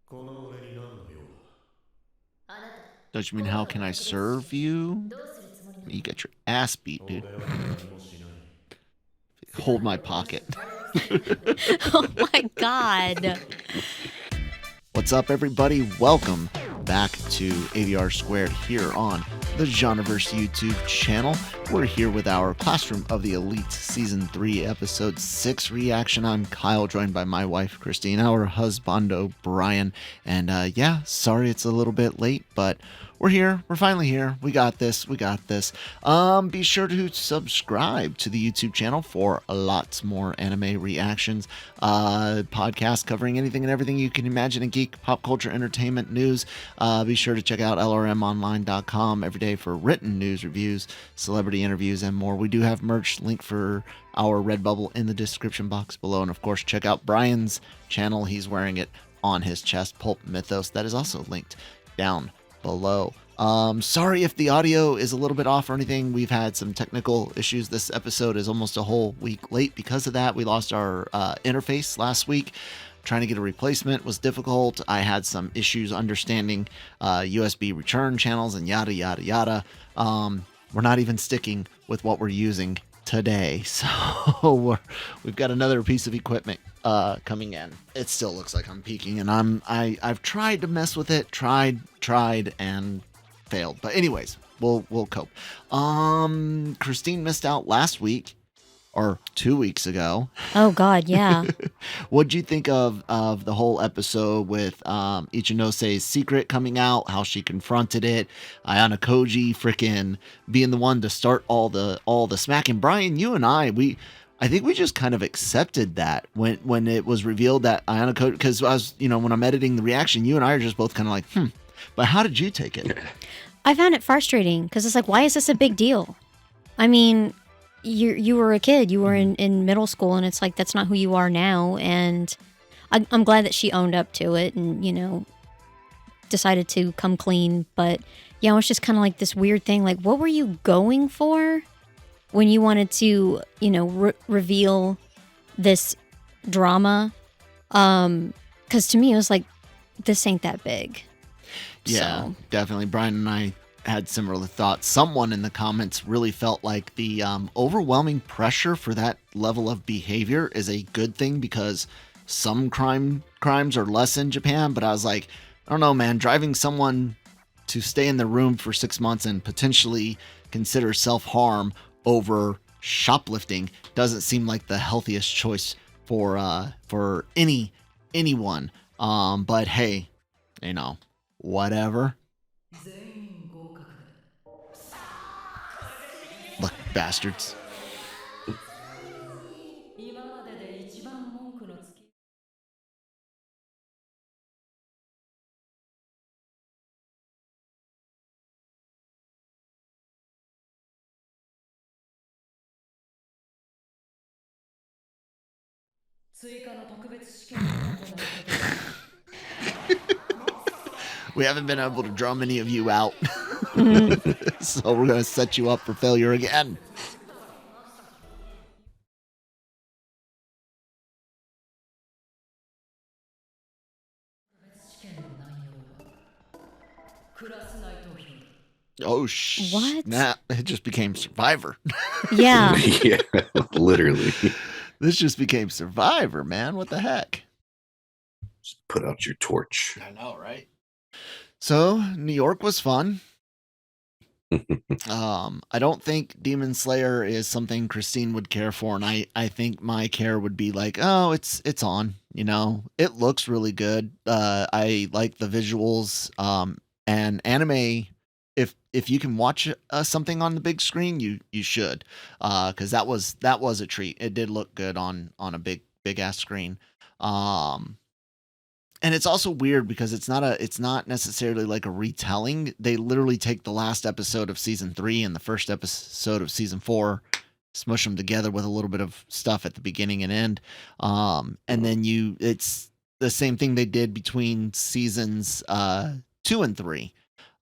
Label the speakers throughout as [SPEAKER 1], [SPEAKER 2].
[SPEAKER 1] Don't you mean how can I serve you? You get your ass beat, dude. Hold my pocket.
[SPEAKER 2] Oh my god.
[SPEAKER 1] What's up, everybody? Welcome back to AVR Squared here on the Genreverse YouTube channel. We're here with our Classroom of the Elite Season 3, Episode 6 reaction. I'm Kyle, joined by my wife, Christine, our husbando, Brian. And yeah, sorry it's a little bit late, but we're here. We're finally here. We got this. We got this. Be sure to subscribe to the YouTube channel for lots more anime reactions, podcasts covering anything and everything you can imagine in geek, pop culture, entertainment, news. Be sure to check out lrmonline.com every day for written news, reviews, celebrity interviews, and more. We do have merch, link for our Redbubble in the description box below. And of course, check out Brian's channel. He's wearing it on his chest, Pulp Mythos. That is also linked down below. Sorry if the audio is a little bit off or anything. We've had some technical issues. This episode is almost a whole week late because of that. We lost our interface last week. Trying to get a replacement was difficult. I had some issues understanding USB return channels and yada yada yada. We're not even sticking with what we're using today, so we've got another piece of equipment coming in. It still looks like I'm peeking, and I've tried to mess with it, tried and failed. But anyways, we'll cope. Christine missed out last week or 2 weeks ago.
[SPEAKER 2] Oh god, yeah.
[SPEAKER 1] What'd you think of the whole episode with Ichinose's secret coming out, how she confronted it, Ayana Koji freaking being the one to start all the smacking? Brian, you and I think we just kind of accepted that when it was revealed that Ayana Koji, because I was, when I'm editing the reaction, you and I are just both kind of like, But how did you take it?
[SPEAKER 2] I found it frustrating because it's like, why is this a big deal? I mean, you were a kid, you were in middle school, and it's like, that's not who you are now. And I'm glad that she owned up to it and, decided to come clean. But yeah, it was just kind of like this weird thing. Like, what were you going for when you wanted to, reveal this drama? Because to me, it was like, this ain't that big.
[SPEAKER 1] Yeah,
[SPEAKER 2] So.
[SPEAKER 1] definitely. Brian and I had similar thoughts. Someone in the comments really felt like the overwhelming pressure for that level of behavior is a good thing because some crimes are less in Japan. But I was like, I don't know, man. Driving someone to stay in the room for 6 months and potentially consider self-harm over shoplifting doesn't seem like the healthiest choice for anyone. But hey, whatever. Look, bastards. We haven't been able to drum any of you out. So we're going to set you up for failure again. Oh,
[SPEAKER 2] What?
[SPEAKER 1] Nah, it just became Survivor.
[SPEAKER 2] Yeah.
[SPEAKER 3] Yeah, literally.
[SPEAKER 1] This just became Survivor, man. What the heck?
[SPEAKER 3] Just put out your torch.
[SPEAKER 1] I know, right? So, New York was fun. I don't think Demon Slayer is something Christine would care for, and I think my care would be like, oh, it's on, it looks really good. I like the visuals, and anime. If you can watch something on the big screen, you should, because that was a treat. It did look good on a big ass screen. And it's also weird because it's not necessarily like a retelling. They literally take the last episode of season 3 and the first episode of season 4, smush them together with a little bit of stuff at the beginning and end. And then it's the same thing they did between seasons 2 and 3.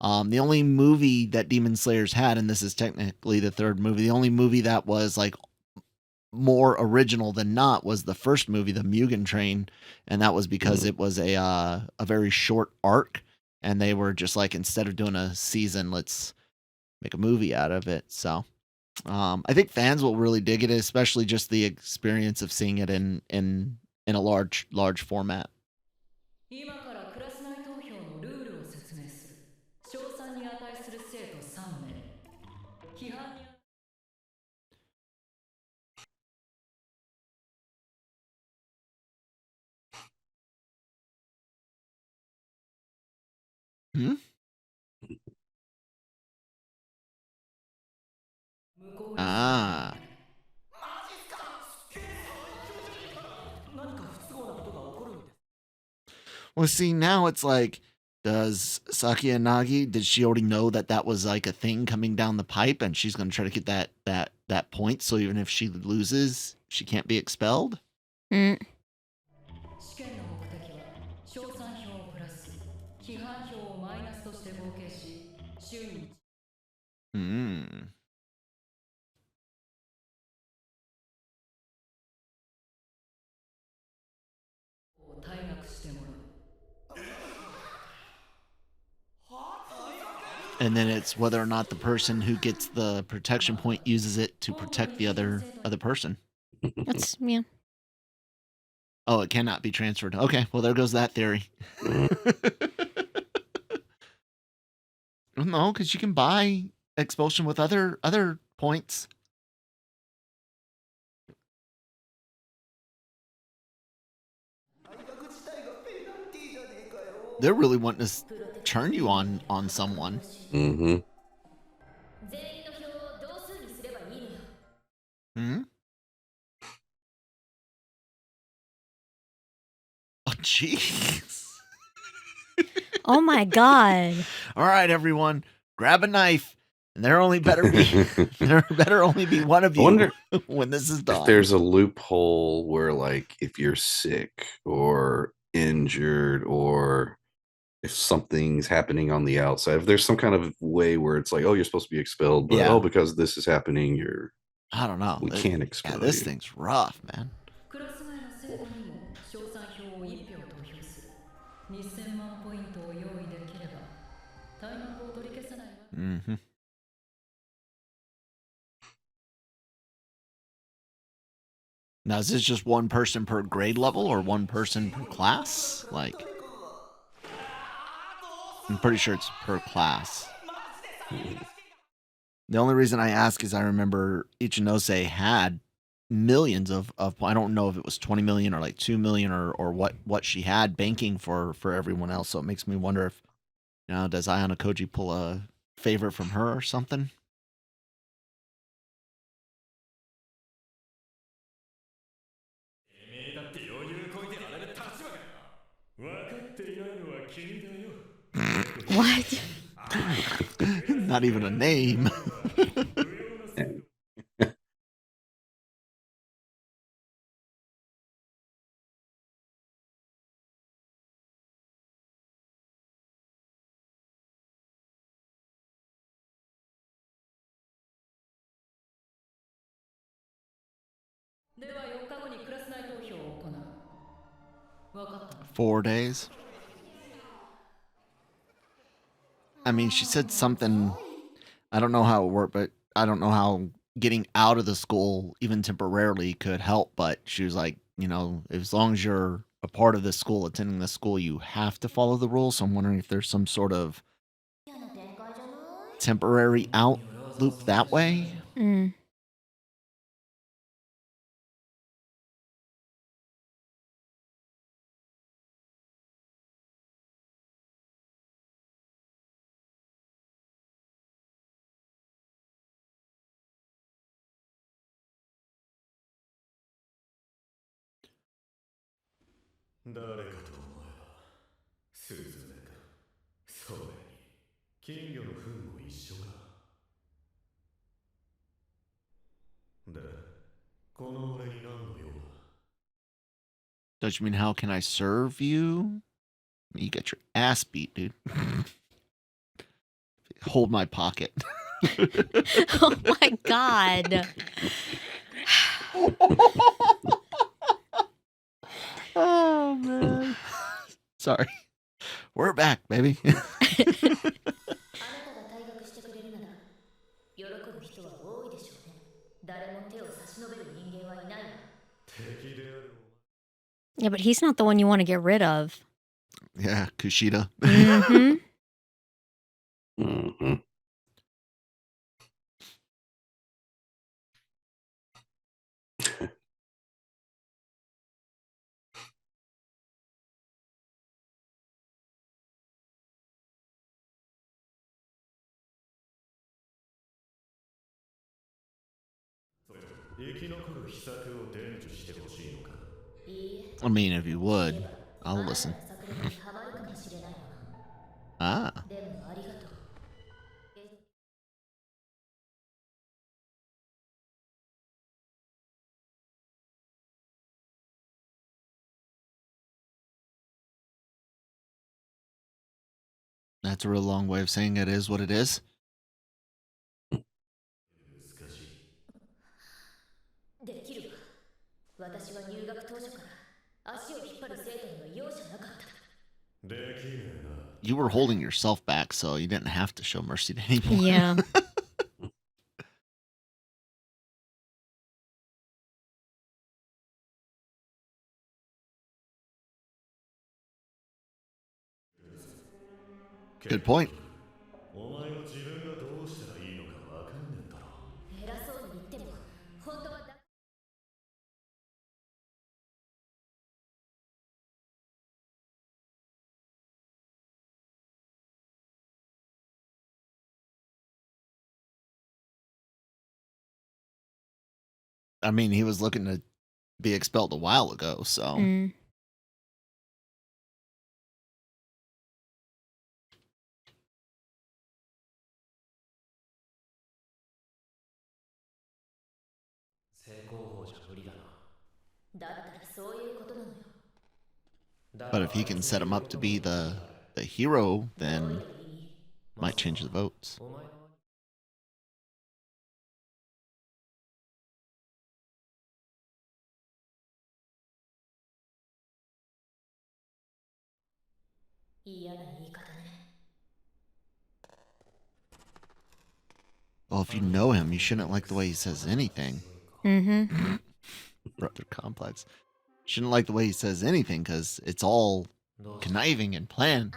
[SPEAKER 1] The only movie that Demon Slayer's had, and this is technically the third movie, the only movie that was like more original than not was the first movie, the Mugen Train, and that was because it was a very short arc, and they were just like, instead of doing a season, let's make a movie out of it. So I think fans will really dig it, especially just the experience of seeing it in a large format. Hmm? Ah. Well, see, now it's like, does Sakayanagi, did she already know that that was like a thing coming down the pipe, and she's going to try to get that point, so even if she loses, she can't be expelled?
[SPEAKER 2] Mm.
[SPEAKER 1] Hmm. And then it's whether or not the person who gets the protection point uses it to protect the other person.
[SPEAKER 2] That's, yeah.
[SPEAKER 1] Oh, it cannot be transferred. Okay, well, there goes that theory. No, because you can buy expulsion with other points. They're really wanting to turn you on someone.
[SPEAKER 3] Mm-hmm.
[SPEAKER 1] Hmm? Oh, jeez.
[SPEAKER 2] Oh my god.
[SPEAKER 1] All right, everyone, grab a knife, and there better only be one of you.
[SPEAKER 3] I wonder
[SPEAKER 1] when this is done.
[SPEAKER 3] if there's a loophole where, like, if you're sick or injured, or if something's happening on the outside, if there's some kind of way where it's like, oh, you're supposed to be expelled, but
[SPEAKER 1] Yeah.
[SPEAKER 3] because this is happening,
[SPEAKER 1] I don't know.
[SPEAKER 3] we can't expel
[SPEAKER 1] this
[SPEAKER 3] you.
[SPEAKER 1] thing's rough, man. Mm-hmm. Now, is this just one person per grade level or one person per class? Like, I'm pretty sure it's per class. The only reason I ask is I remember Ichinose had millions of I don't know if it was 20 million or like 2 million or what she had banking for everyone else. So it makes me wonder if, does Ayano Koji pull a favor from her or something?
[SPEAKER 2] What?
[SPEAKER 1] Not even a name. Four days. I mean, she said something. I don't know how it worked, but I don't know how getting out of the school, even temporarily, could help. But she was like, as long as you're a part of this school, attending this school, you have to follow the rules. So I'm wondering if there's some sort of temporary out loop that way.
[SPEAKER 2] Mm.
[SPEAKER 1] Don't you mean, how can I serve you? You get your ass beat, dude. Hold my pocket.
[SPEAKER 2] Oh my god.
[SPEAKER 1] Oh man. Sorry. We're back, baby.
[SPEAKER 2] Yeah, but he's not the one you want to get rid of.
[SPEAKER 1] Yeah, Kushida.
[SPEAKER 2] Mm-hmm.
[SPEAKER 3] Mhm.
[SPEAKER 1] I mean, if you would, I'll listen. Ah, that's a real long way of saying it is what it is. You were holding yourself back, so you didn't have to show mercy to anyone.
[SPEAKER 2] Yeah. Good point. I mean, he was looking to be expelled a while ago, so. Mm.
[SPEAKER 1] But if he can set him up to be the hero, then might change the votes. Well, if you know him, you shouldn't like the way he says anything.
[SPEAKER 2] Mm-hmm.
[SPEAKER 1] Brother complex. Shouldn't like the way he says anything because it's all conniving and planning.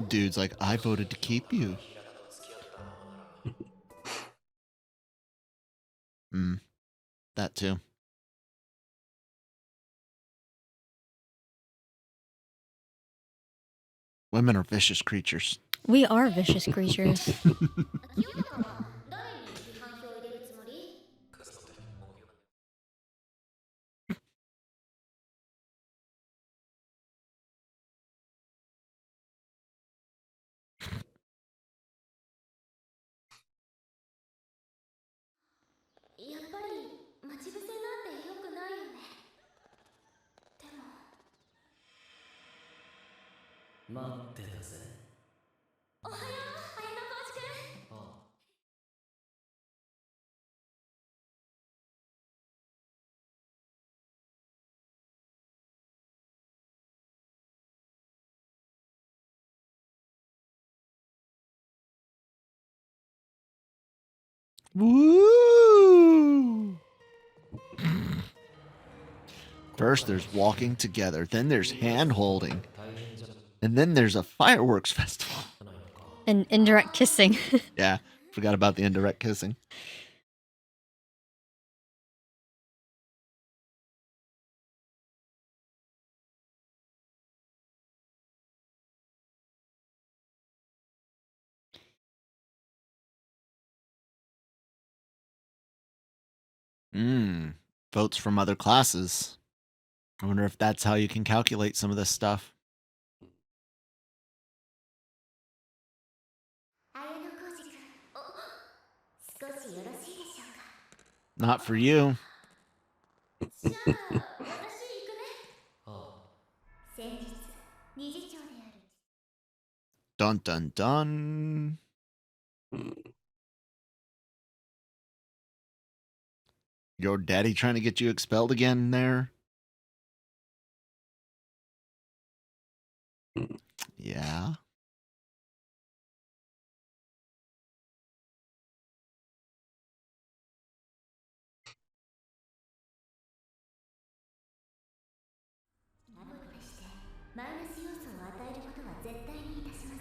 [SPEAKER 1] Dude's like, I voted to keep you. That too. Women are vicious creatures.
[SPEAKER 2] We are vicious creatures.
[SPEAKER 1] Woo! First, there's walking together, then there's hand holding, and then there's a fireworks festival.
[SPEAKER 2] And indirect kissing.
[SPEAKER 1] Yeah, forgot about the indirect kissing. Votes from other classes. I wonder if that's how you can calculate some of this stuff. Not for you. Dun dun dun. Your daddy trying to get you expelled again there? Yeah.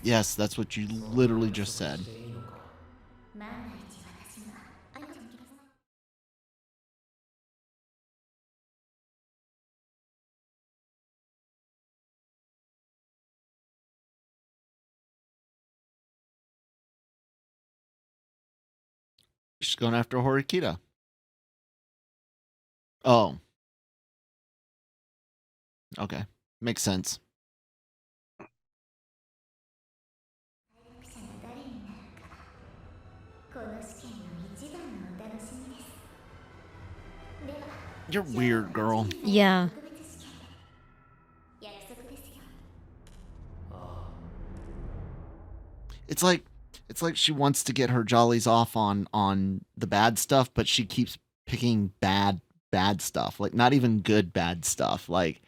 [SPEAKER 1] Yes, that's what you literally just said. She's going after Horikita. Oh. Okay. Makes sense. You're weird, girl.
[SPEAKER 2] Yeah.
[SPEAKER 1] It's like she wants to get her jollies off on the bad stuff, but she keeps picking bad stuff. Like not even good bad stuff. Like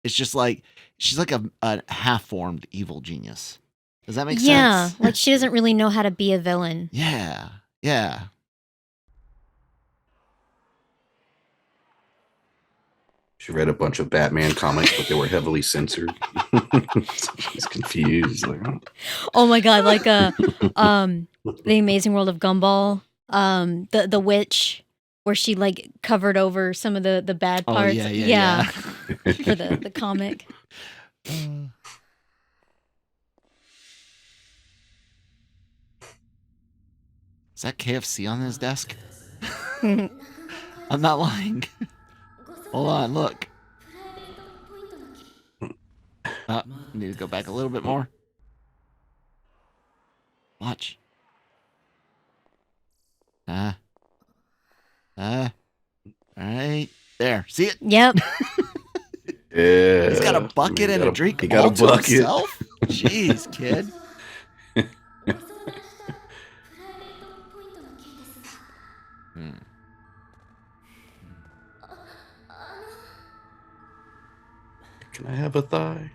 [SPEAKER 1] it's just like she's like a half-formed evil genius. Does that make sense?
[SPEAKER 2] Yeah, like she doesn't really know how to be a villain.
[SPEAKER 1] Yeah. Yeah.
[SPEAKER 3] She read a bunch of Batman comics, but they were heavily censored. She's confused. Like,
[SPEAKER 2] Oh my god, like The Amazing World of Gumball, the witch, where she like covered over some of the bad parts.
[SPEAKER 1] Oh, yeah.
[SPEAKER 2] For the comic.
[SPEAKER 1] Is that KFC on his desk? I'm not lying. Hold on, look. Need to go back a little bit more. Watch. All right. There. See it?
[SPEAKER 2] Yep.
[SPEAKER 3] yeah.
[SPEAKER 1] He's got a bucket and a drink.
[SPEAKER 3] He got a bucket.
[SPEAKER 1] Himself? Jeez, kid.
[SPEAKER 3] Can I have a thigh?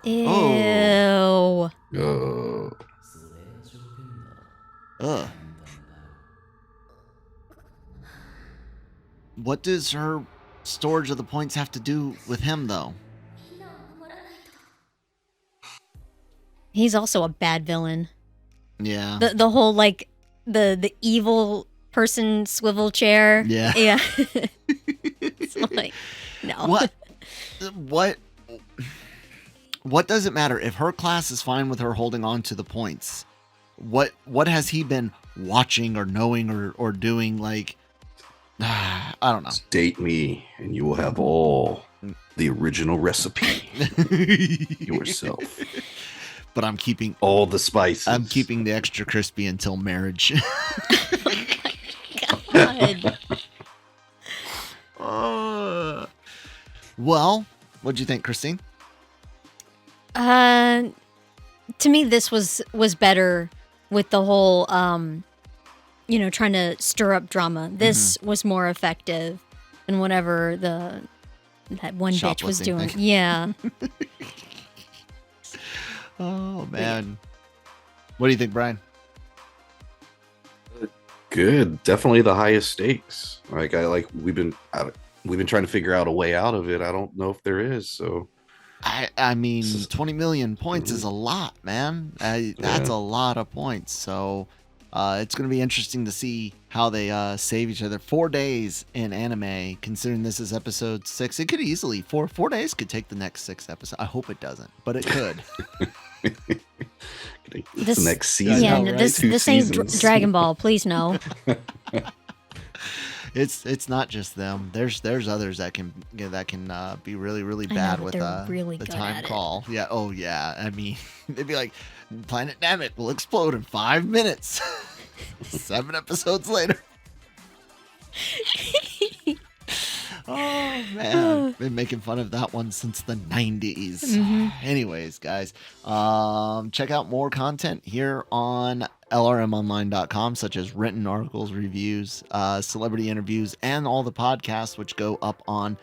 [SPEAKER 2] Ew.
[SPEAKER 3] Oh.
[SPEAKER 1] Ugh. What does her storage of the points have to do with him, though?
[SPEAKER 2] He's also a bad villain.
[SPEAKER 1] Yeah.
[SPEAKER 2] The whole like the evil person swivel chair.
[SPEAKER 1] Yeah.
[SPEAKER 2] Yeah. It's like no.
[SPEAKER 1] What does it matter if her class is fine with her holding on to the points? What has he been watching or knowing or doing? Like, I don't know.
[SPEAKER 3] Date me, and you will have all the original recipe yourself.
[SPEAKER 1] But I'm keeping
[SPEAKER 3] all the spices.
[SPEAKER 1] I'm keeping the extra crispy until marriage.
[SPEAKER 2] God.
[SPEAKER 1] Well, what'd you think, Christine?
[SPEAKER 2] To me, this was better with the whole, trying to stir up drama. This was more effective than whatever that one bitch was doing.
[SPEAKER 1] Thing.
[SPEAKER 2] Yeah.
[SPEAKER 1] Oh man, what do you think, Brian?
[SPEAKER 3] Good, definitely the highest stakes. We've been trying to figure out a way out of it. I don't know if there is. So,
[SPEAKER 1] I mean, 20 million points is a lot, man. That's a lot of points. So, it's going to be interesting to see how they save each other. 4 days in anime, considering this is episode 6, it could easily 4 days could take the next 6 episodes. I hope it doesn't, but it could.
[SPEAKER 3] This next season.
[SPEAKER 2] Yeah, right? this ain't Dragon Ball. Please no.
[SPEAKER 1] It's not just them. There's others that can be really bad with the time call. Yeah. Oh yeah. I mean, they'd be like, Planet Namek will explode in 5 minutes. 7 episodes later. Oh man, been making fun of that one since the 90s. Anyways, guys, check out more content here on lrmonline.com, such as written articles, reviews, celebrity interviews, and all the podcasts which go up on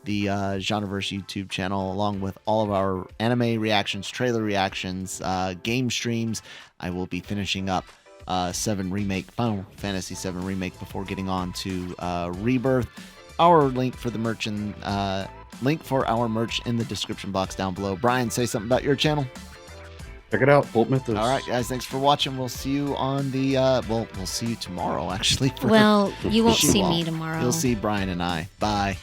[SPEAKER 1] the Genreverse YouTube channel, along with all of our anime reactions, trailer reactions, game streams. I will be finishing up Final Fantasy VII Remake before getting on to Rebirth. Our link for the merch and link for our merch in the description box down below. Brian, say something about your channel.
[SPEAKER 3] Check it out, Bolt Mythos.
[SPEAKER 1] All right, guys, thanks for watching. We'll see you on the we'll see you tomorrow, actually.
[SPEAKER 2] Well, you won't see
[SPEAKER 1] She
[SPEAKER 2] me tomorrow.
[SPEAKER 1] You'll see Brian and I. Bye.